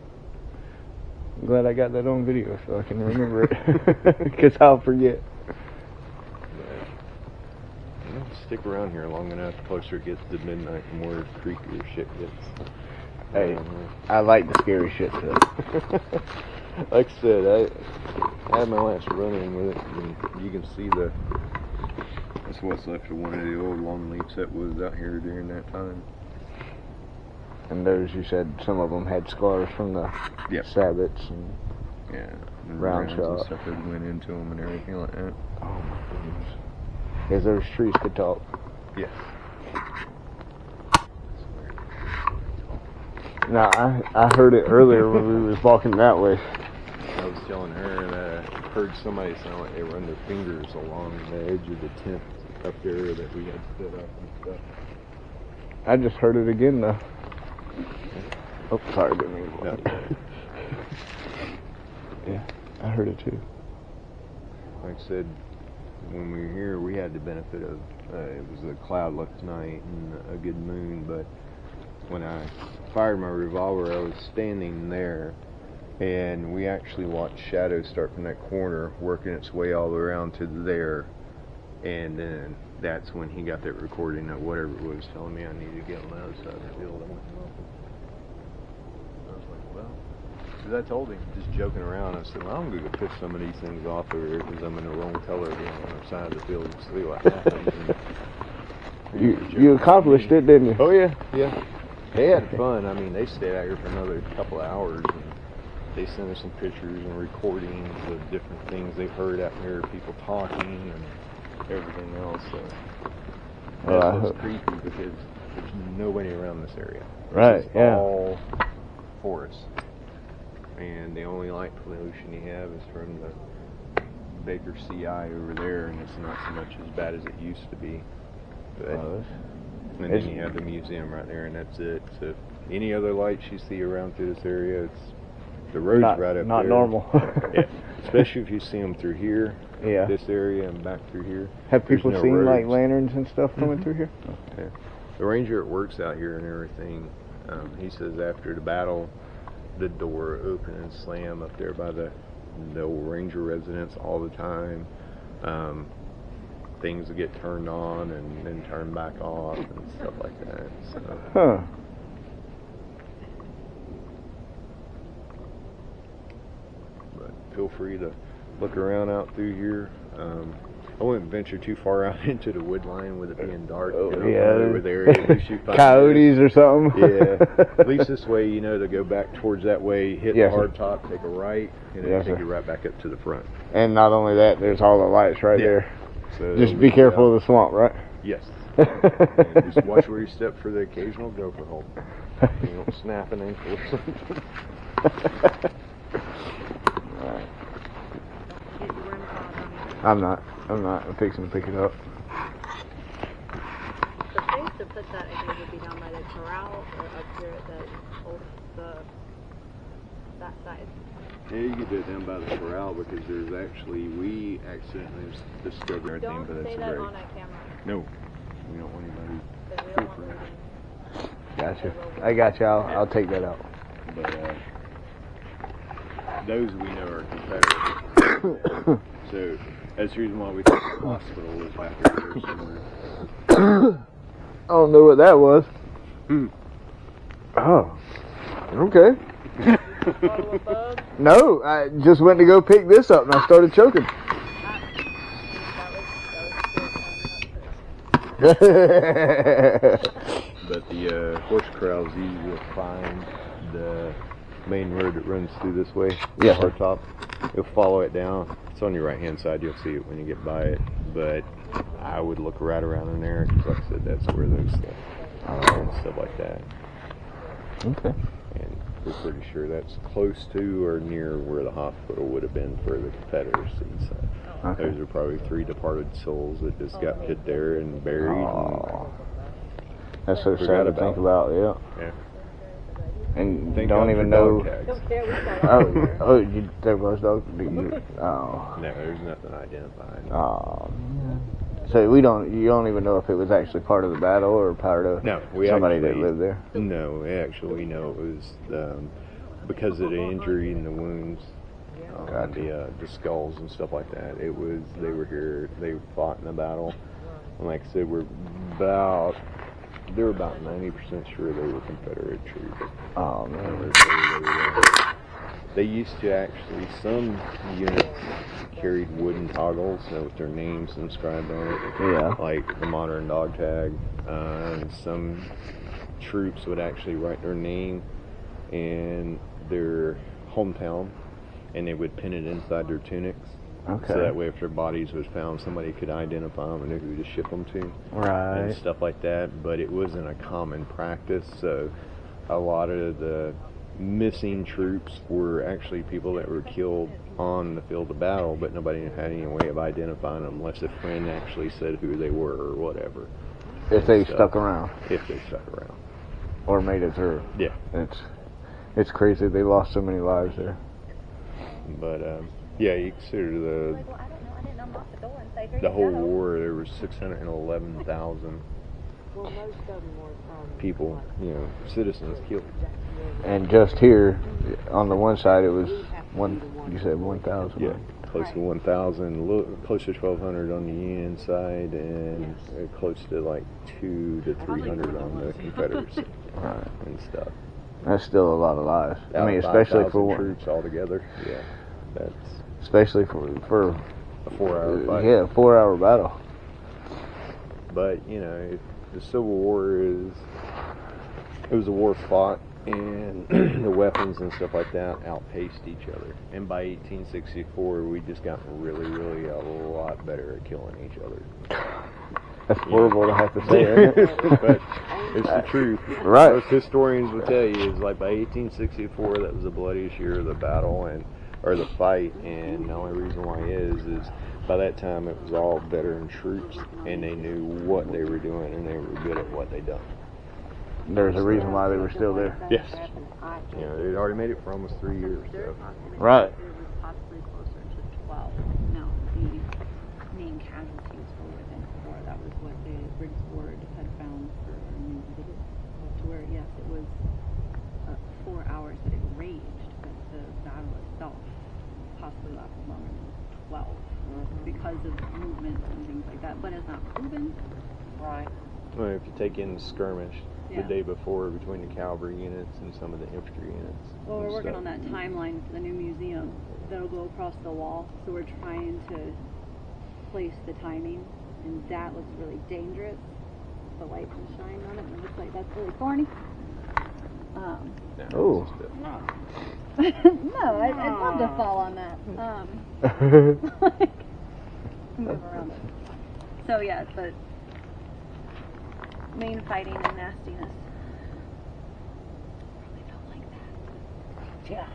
I'm glad I got that on video so I can remember it, because I'll forget. Stick around here long enough, the closer it gets to midnight, the more creepier shit gets. Hey, I like the scary shit stuff. Like I said, I had my last run-in with it, and you can see that's what's left of one of the old long leaps that was out here during that time. And those, you said some of them had scars from the sabots and round shot and stuff that went into them and everything like that. Oh my goodness. Because those trees could talk. Yes. No, I heard it earlier when we was walking that way. I was telling her that I heard somebody sound like they run their fingers along the edge of the tent up there that we had set up and stuff. I just heard it again though. Oh, sorry, didn't mean to. No. Yeah, I heard it too. Like I said, when we were here, we had the benefit of it was a cloudless night and a good moon, but when I fired my revolver, I was standing there, and we actually watched shadows start from that corner, working its way all around to there, and then that's when he got that recording of whatever it was telling me I needed to get on the other side of the field. I went and opened. I was like, well, because I told him, just joking around, I said, well, I'm going to go pick some of these things off over here because I'm in the wrong color again on the side of the field and see what happens. You accomplished it, didn't you? Oh, yeah, yeah. They had fun. I mean, they stayed out here for another couple of hours, and they sent us some pictures and recordings of different things they've heard out here, people talking and everything else. So that's what's creepy, because there's nobody around this area. Right, It's all forest. And the only light pollution you have is from the Baker CI over there, and it's not so much as bad as it used to be. But, and then you have the museum right there, and that's it. So any other lights you see around through this area, it's the road's right up there. Not normal. Yeah. Especially if you see them through here, Yeah. this area, and back through here. Have people There's no seen roads. like lanterns and stuff coming through here? Yeah. The ranger that works out here and everything, he says after the battle, the door open and slam up there by the old ranger residence all the time. Things will get turned on and then turned back off and stuff like that. So. Huh. But feel free to look around out through here. I wouldn't venture too far out into the wood line with it being dark. Oh, you know, yeah. over there, at least you find Coyotes or something? Yeah. At least this way, you know, to go back towards that way, hit Yes, the sir. hard top, take a right, and Yes, it'll take sir. you right back up to the front. And not only that, there's all the lights right Yeah. there. So Just be careful of the swamp, right? Yes. And just watch where you step for the occasional gopher hole. You don't snap an ankle or something. I'm not. I'm fixing to pick it up. The place to put that, I think, would be down by the corral or up here at that side. Yeah, you could do it down by the corral because we accidentally discovered everything, Don't but say it's that great. on a camera. No, we don't want anybody. Because we don't want anything. Gotcha. I got you. I'll take that out. But those we know are Confederate. So that's the reason why we think the hospital is back here somewhere. I don't know what that was. Hmm. Oh. Okay. Bottle of bug. No, I just went to go pick this up and I started choking. But the horse corrals, you will find the main road that runs through this way. Yeah. Hard top. You'll follow it down. It's on your right hand side. You'll see it when you get by it. But I would look right around in there because, like I said, that's where those and stuff like that. Okay. And we're pretty sure that's close to or near where the hospital would have been for the Confederacy. So Okay. those are probably 3 departed souls that just got put there and buried. Aw. That's so sad Forgot to think about, yeah. Yeah. And Thank don't God even for know. dog tags. Don't care, we saw that. Oh, there was dog. Oh. No, there's nothing identifying. Oh. So you don't even know if it was actually part of the battle or part of No, we somebody that actually- lived there. No, actually, no. It was because of the injury and the wounds, Gotcha. the skulls and stuff like that. They were here. They fought in the battle. And like I said, they were about 90% sure they were Confederate troops. Oh man. They used to actually, some units carried wooden toggles with their names inscribed on it. Yeah. Like the modern dog tag. And some troops would actually write their name and their hometown, and they would pin it inside their tunics. Okay. So that way, if their bodies was found, somebody could identify them and knew who to ship them to. Right. And stuff like that. But it wasn't a common practice, so a lot of the missing troops were actually people that were killed on the field of battle, but nobody had any way of identifying them unless a friend actually said who they were or whatever. If they So, stuck around If they stuck around. or made it through. Yeah. It's crazy. They lost so many lives there. But yeah, you consider Like, well, I don't know. I didn't unlock the door and say, here the you whole go. war, there was 611,000 Well, most of them were people, citizens killed. And just here, on the one side, it was you said 1,000. Yeah, close to 1,000, close to 1,200 on the Union side, and close to like 200 to 300 on the Confederacy Right. and stuff. That's still a lot of lives. I mean, About especially 5,000 for one, troops altogether. Yeah, that's especially for a 4-hour fight. yeah, 4-hour battle. But the Civil War it was a war fought, and the weapons and stuff like that outpaced each other. And by 1864, we just gotten really, really a lot better at killing each other. That's horrible to have to say, isn't it? But it's the truth. Right. Most historians will tell you is like by 1864, that was the bloodiest year of the battle or the fight, and the only reason why is by that time it was all veteran troops, and they knew what they were doing, and they were good at what they done. There's a reason why they were still there. Yes. They'd already made it for almost 3 years. So. Right. It was possibly closer to 12. No, the main casualties were within 4. That was what the Briggs Board had found for new visits. To where, yes, it was 4 hours that it raged, but the battle itself possibly lasted longer than 12 because of movements and things like that. But it's not proven. right. Well, if you take in the skirmish Yeah. the day before between the cavalry units and some of the infantry units. Well, we're and working stuff. on that timeline for the new museum that'll go across the wall. So we're trying to place the timing, and that looks really dangerous. The light can shine on it, and it looks like that's really thorny. No, Oh. it's just No, I'd love to fall on that. Move around it. So yeah, but main fighting and nastiness. Probably felt like that. Yeah.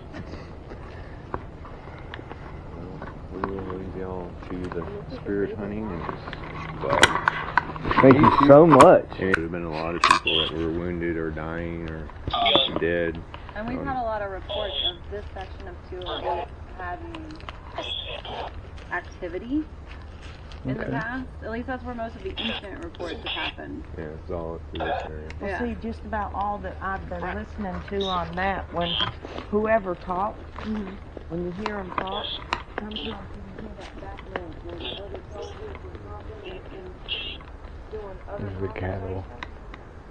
we will leave y'all to the spirit hunting and Thank you so much. there have been a lot of people that were wounded or dying or dead. And we've had a lot of reports of this section of 208 having activity in the Okay. past. At least that's where most of the incident reports have happened. Yeah, it's all through this area. Well, Yeah. see, just about all that I've been listening to on that, when whoever talks, when you hear them talk, sometimes you hear that background when other soldiers were talking and doing other There's the cattle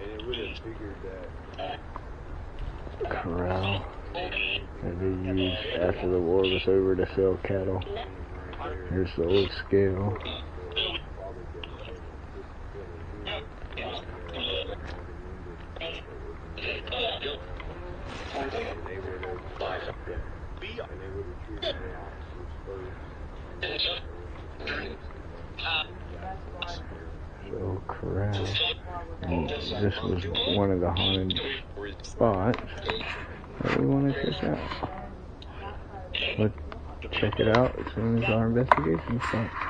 And it would have figured that corral that they used after the war was over to sell cattle. Here's the old scale. So corral. And this was one of the haunted spots that we want to check out. Let's check it out as soon as our investigation starts.